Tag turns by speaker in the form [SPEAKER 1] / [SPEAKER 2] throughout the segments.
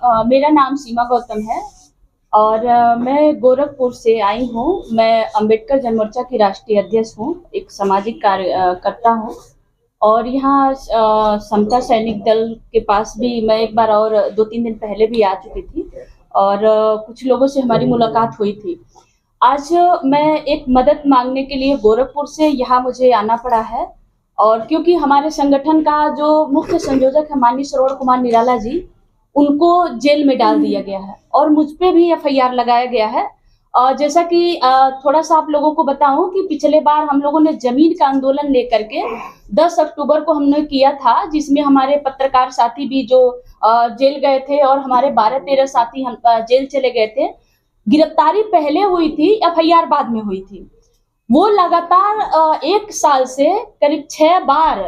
[SPEAKER 1] मेरा नाम सीमा गौतम है और मैं गोरखपुर से आई हूँ। मैं अंबेडकर जनमोर्चा की राष्ट्रीय अध्यक्ष हूँ, एक सामाजिक कार्यकर्ता हूँ और यहाँ समता सैनिक दल के पास भी मैं एक बार और 2-3 दिन पहले भी आ चुकी थी और कुछ लोगों से हमारी मुलाकात हुई थी। आज मैं एक मदद मांगने के लिए गोरखपुर से यहाँ मुझे आना पड़ा है और क्योंकि हमारे संगठन का जो मुख्य संयोजक है माननीय श्रवण कुमार निराला जी, उनको जेल में डाल दिया गया है और मुझ पे भी एफआईआर लगाया गया है। जैसा कि थोड़ा सा आप लोगों को बताऊं कि पिछले बार हम लोगों ने जमीन का आंदोलन लेकर के 10 अक्टूबर को हमने किया था, जिसमें हमारे पत्रकार साथी भी जो जेल गए थे और हमारे 12-13 साथी हम जेल चले गए थे। गिरफ्तारी पहले हुई थी, एफआईआर बाद में हुई थी। वो लगातार 1 साल से करीब 6 बार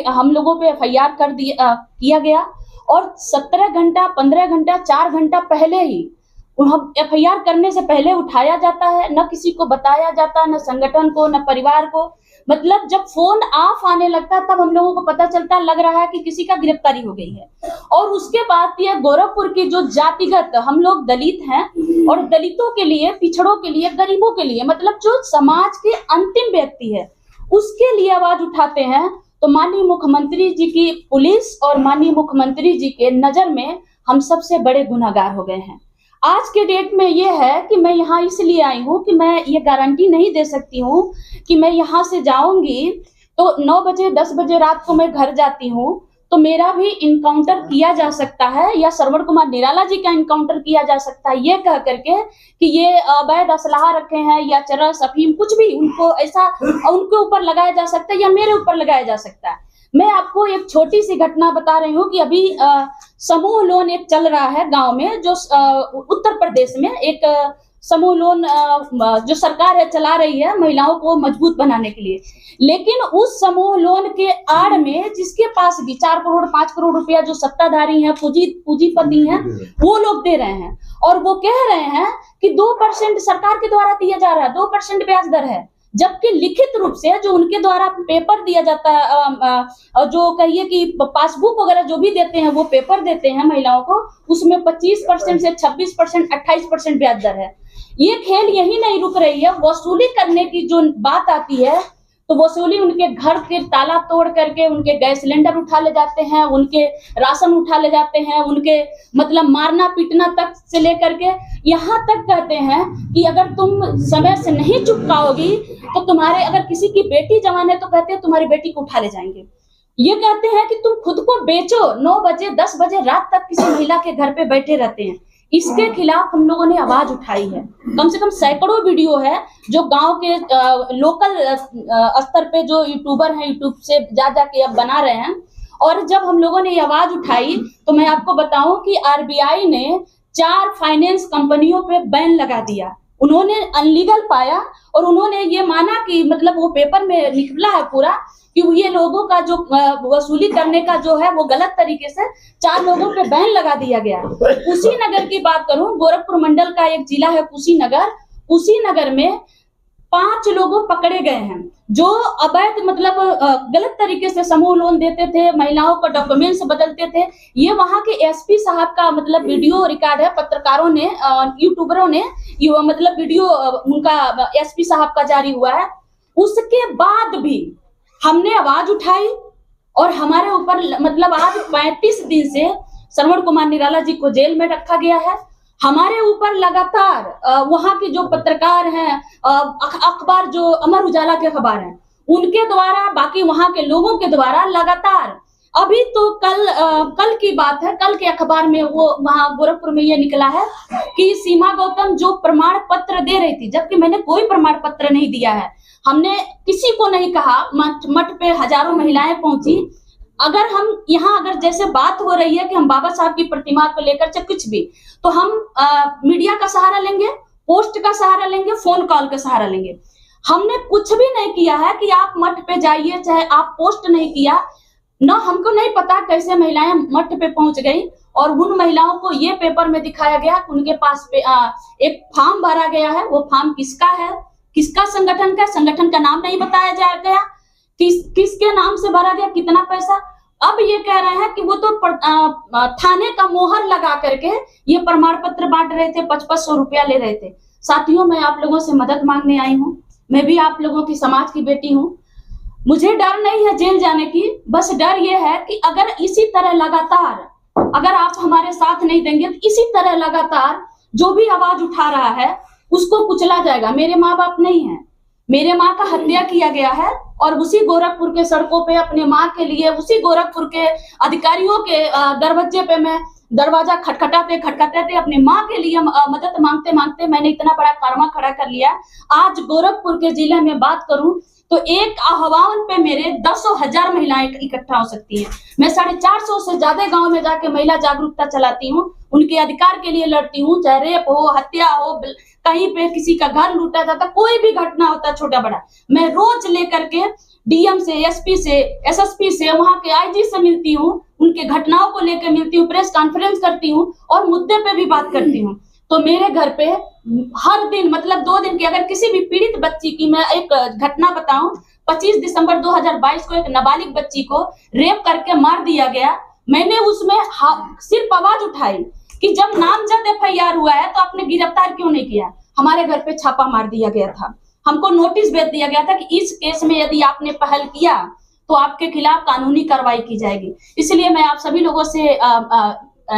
[SPEAKER 1] हम लोगों पे एफआईआर किया गया और 17 घंटा 15 घंटा 4 घंटा पहले ही हम एफआईआर करने से पहले उठाया जाता है, न किसी को बताया जाता है, न संगठन को, न परिवार को। मतलब जब फोन ऑफ आने लगता है तब हम लोगों को पता चलता लग रहा है कि किसी का गिरफ्तारी हो गई है। और उसके बाद ये गोरखपुर की जो जातिगत, हम लोग दलित हैं और दलितों के लिए, पिछड़ों के लिए, गरीबों के लिए, मतलब जो समाज के अंतिम व्यक्ति है उसके लिए आवाज उठाते हैं, तो माननीय मुख्यमंत्री जी की पुलिस और माननीय मुख्यमंत्री जी के नजर में हम सबसे बड़े गुनहगार हो गए हैं। आज के डेट में ये है कि मैं यहाँ इसलिए आई हूँ कि मैं ये गारंटी नहीं दे सकती हूँ कि मैं यहाँ से जाऊंगी तो 9 बजे 10 बजे रात को मैं घर जाती हूँ तो मेरा भी इनकाउंटर किया जा सकता है या श्रवण कुमार निराला जी का इनकाउंटर किया जा सकता है, ये कह करके कि ये अवैध असलाहा रखे हैं या चरस अफीम कुछ भी उनको ऐसा उनके ऊपर लगाया जा सकता है या मेरे ऊपर लगाया जा सकता है। मैं आपको एक छोटी सी घटना बता रही हूँ कि अभी समूह लोन एक चल रहा है गांव में, जो उत्तर प्रदेश में एक समूह लोन जो सरकार है चला रही है महिलाओं को मजबूत बनाने के लिए। लेकिन उस समूह लोन के आड़ में जिसके पास भी 4 करोड़ 5 करोड़ रुपया जो सत्ताधारी हैं, पूंजीपति हैं, वो लोग दे रहे हैं और वो कह रहे हैं कि 2% सरकार के द्वारा दिया जा रहा है, 2% ब्याज दर है, जबकि लिखित रूप से जो उनके द्वारा पेपर दिया जाता है, जो कहिए कि पासबुक वगैरह जो भी देते हैं वो पेपर देते हैं महिलाओं को, उसमें 25% से 26% 28% ब्याज दर है। ये खेल यही नहीं रुक रही है, वसूली करने की जो बात आती है तो वसूली उनके घर के ताला तोड़ करके उनके गैस सिलेंडर उठा ले जाते हैं, उनके राशन उठा ले जाते हैं, उनके मतलब मारना पीटना तक से लेकर के यहाँ तक कहते हैं कि अगर तुम समय से नहीं चुकाओगी तो तुम्हारे, अगर किसी की बेटी जवान है तो कहते हैं तुम्हारी बेटी को उठा ले जाएंगे। ये कहते हैं कि तुम खुद को बेचो, 9 बजे 10 बजे रात तक किसी महिला के घर पे बैठे रहते हैं। इसके खिलाफ हम लोगों ने आवाज उठाई है। कम से कम सैकड़ों वीडियो है जो गांव के लोकल स्तर पे जो यूट्यूबर हैं, यूट्यूब से जा के अब बना रहे हैं। और जब हम लोगों ने ये आवाज उठाई तो मैं आपको बताऊं कि आरबीआई ने 4 फाइनेंस कंपनियों पे बैन लगा दिया। उन्होंने अनलीगल पाया और उन्होंने ये माना कि मतलब वो पेपर में निकला है पूरा कि ये लोगों का जो वसूली करने का जो है वो गलत तरीके से 4 लोगों पे बैन लगा दिया गया। कुशीनगर की बात करूं, गोरखपुर मंडल का एक जिला है कुशीनगर, कुशीनगर में 5 लोगों पकड़े गए हैं जो अवैध मतलब गलत तरीके से समूह लोन देते थे, महिलाओं का डॉक्यूमेंट्स बदलते थे। ये वहां के एसपी साहब का मतलब वीडियो रिकॉर्ड है, पत्रकारों ने, यूट्यूबरों ने मतलब वीडियो उनका एसपी साहब का जारी हुआ है। उसके बाद भी हमने आवाज उठाई और हमारे ऊपर मतलब आज 35 दिन से श्रवण कुमार निराला जी को जेल में रखा गया है। हमारे ऊपर लगातार वहां के जो पत्रकार हैं, अखबार जो अमर उजाला के अखबार हैं, उनके द्वारा, बाकी वहां के लोगों के द्वारा लगातार, अभी तो कल की बात है, कल के अखबार में वो वहां गोरखपुर में ये निकला है कि सीमा गौतम जो प्रमाण पत्र दे रही थी, जबकि मैंने कोई प्रमाण पत्र नहीं दिया है। हमने किसी को नहीं कहा, मठ पे हजारों महिलाएं पहुंची। अगर हम यहाँ अगर जैसे बात हो रही है कि हम बाबा साहब की प्रतिमा को लेकर चाहे कुछ भी, तो हम मीडिया का सहारा लेंगे, पोस्ट का सहारा लेंगे, फोन कॉल का सहारा लेंगे। हमने कुछ भी नहीं किया है कि आप मठ पे जाइए, चाहे आप पोस्ट नहीं किया ना, हमको नहीं पता कैसे महिलाएं मठ पे पहुंच गई। और उन महिलाओं को ये पेपर में दिखाया गया कि उनके पास एक फॉर्म भरा गया है। वो फॉर्म किसका है, किसका संगठन का, संगठन का नाम नहीं बताया गया, किसके नाम से भरा गया, कितना पैसा, अब ये कह रहे हैं कि वो तो थाने का मोहर लगा करके ये प्रमाण पत्र बांट रहे थे, 500 रुपया ले रहे थे। साथियों, मैं आप लोगों से मदद मांगने आई हूँ। मैं भी आप लोगों की समाज की बेटी हूँ। मुझे डर नहीं है जेल जाने की, बस डर ये है कि अगर इसी तरह लगातार अगर आप हमारे साथ नहीं देंगे तो इसी तरह लगातार जो भी आवाज उठा रहा है उसको कुचला जाएगा। मेरे माँ बाप नहीं है, मेरे माँ का हत्या किया गया है और उसी गोरखपुर के सड़कों पे अपने माँ के लिए उसी गोरखपुर के अधिकारियों के दरवाजे पे मैं दरवाजा खटखटाते खटखटाते अपनी माँ के लिए मदद मांगते मांगते मैंने इतना बड़ा कारवा खड़ा कर लिया। आज गोरखपुर के जिले में बात करूं तो एक आह्वान पे मेरे 10,000 महिलाएं इकट्ठा हो सकती हैं। मैं 450 से ज्यादा गांव में जाके महिला जागरूकता चलाती हूँ, उनके अधिकार के लिए लड़ती हूँ। चाहे रेप हो, हत्या हो, कहीं पे किसी का घर लूटा जाता, कोई भी घटना होता है छोटा बड़ा, मैं रोज लेकर के डीएम से, एसपी से, एसएसपी से, वहां के आईजी से मिलती हूँ, उनके घटनाओं को लेकर मिलती हूँ, प्रेस कॉन्फ्रेंस करती हूँ और मुद्दे पे भी बात करती हूँ। तो मेरे घर पे हर दिन मतलब 2 दिन की अगर किसी भी पीड़ित बच्ची की मैं एक घटना बताऊं, 25 दिसंबर 2022 को एक नाबालिग बच्ची को रेप करके मार दिया गया। मैंने उसमें सिर्फ आवाज उठाई कि जब नामजद एफआईआर हुआ है तो आपने गिरफ्तार क्यों नहीं किया। हमारे घर पे छापा मार दिया गया था, हमको नोटिस भेज दिया गया था कि इस केस में यदि आपने पहल किया तो आपके खिलाफ कानूनी कार्रवाई की जाएगी। इसलिए मैं आप सभी लोगों से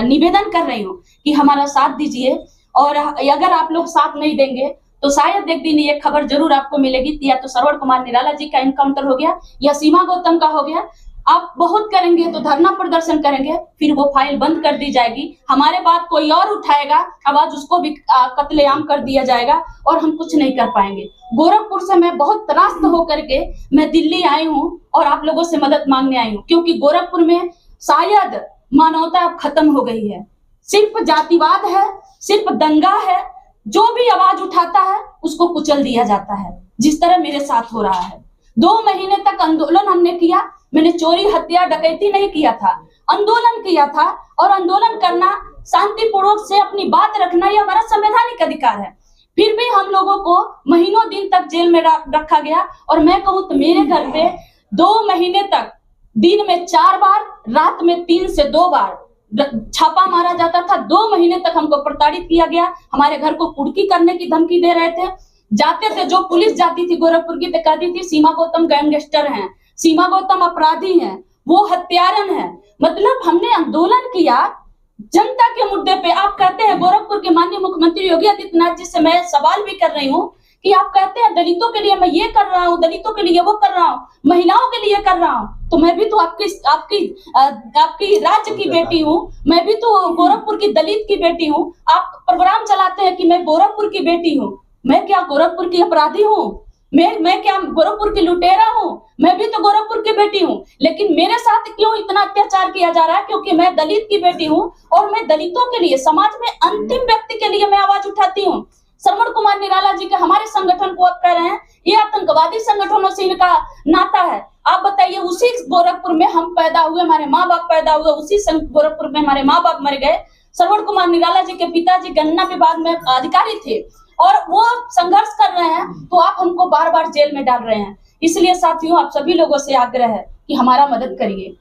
[SPEAKER 1] निवेदन कर रही हूँ कि हमारा साथ दीजिए, और अगर आप लोग साथ नहीं देंगे तो शायद एक दिन ये खबर जरूर आपको मिलेगी, या तो श्रवण कुमार निराला जी का इनकाउंटर हो गया या सीमा गौतम का हो गया। आप बहुत करेंगे तो धरना प्रदर्शन करेंगे, फिर वो फाइल बंद कर दी जाएगी, हमारे बात कोई और उठाएगा, आवाज उसको भी कत्लेआम कर दिया जाएगा और हम कुछ नहीं कर पाएंगे। गोरखपुर से मैं बहुत त्रास्त होकर के मैं दिल्ली आई हूँ और आप लोगों से मदद मांगने आई हूँ, क्योंकि गोरखपुर में शायद मानवता अब खत्म हो गई है। सिर्फ जातिवाद है, सिर्फ दंगा है, जो भी आवाज उठाता है उसको कुचल दिया जाता है, जिस तरह मेरे साथ हो रहा है। 2 महीने तक आंदोलन हमने किया, मैंने चोरी हत्या डकैती नहीं किया था, आंदोलन किया था, और आंदोलन करना, शांतिपूर्वक से अपनी बात रखना ये हमारा संवैधानिक अधिकार है। फिर भी हम लोगों को महीनों दिन तक जेल में रखा गया। और मैं कहूँ तो मेरे घर पे 2 महीने तक दिन में 4 बार, रात में 3 से 2 बार छापा मारा जाता था। 2 महीने तक हमको प्रताड़ित किया गया, हमारे घर को कुर्की करने की धमकी दे रहे थे। जाते थे, जो पुलिस जाती थी गोरखपुर की तो कहती थी सीमा गौतम गैंगस्टर हैं, सीमा गौतम अपराधी हैं, वो हत्यारन है। मतलब हमने आंदोलन किया जनता के मुद्दे पे। आप कहते हैं, गोरखपुर के माननीय मुख्यमंत्री योगी आदित्यनाथ जी से मैं सवाल भी कर रही हूँ कि आप कहते हैं दलितों के लिए मैं ये कर रहा हूँ, दलितों के लिए वो कर रहा हूँ, महिलाओं के लिए कर रहा हूँ, तो मैं भी तो आपकी राज्य की बेटी हूँ, मैं भी तो गोरखपुर की दलित की बेटी हूँ। आप प्रोग्राम चलाते हैं कि मैं गोरखपुर की बेटी हूँ, मैं क्या गोरखपुर की अपराधी हूँ? मैं क्या गोरखपुर की लुटेरा हूँ? मैं भी तो गोरखपुर की बेटी हूँ, लेकिन मेरे साथ क्यों इतना अत्याचार किया जा रहा है? क्योंकि मैं दलित की बेटी हूँ और मैं दलितों के लिए, समाज में अंतिम व्यक्ति के लिए मैं आवाज उठाती हूँ। श्रवण कुमार निराला जी के हमारे संगठन को आप कह रहे हैं ये आतंकवादी संगठनों से इनका नाता है। आप बताइए, उसी गोरखपुर में हम पैदा हुए, हमारे माँ बाप पैदा हुए, उसी गोरखपुर में हमारे माँ बाप मर गए। श्रवण कुमार निराला जी के पिताजी गन्ना विभाग में अधिकारी थे और वो संघर्ष कर रहे हैं, तो आप हमको बार बार जेल में डाल रहे हैं। इसलिए साथियों, आप सभी लोगों से आग्रह है कि हमारा मदद करिए।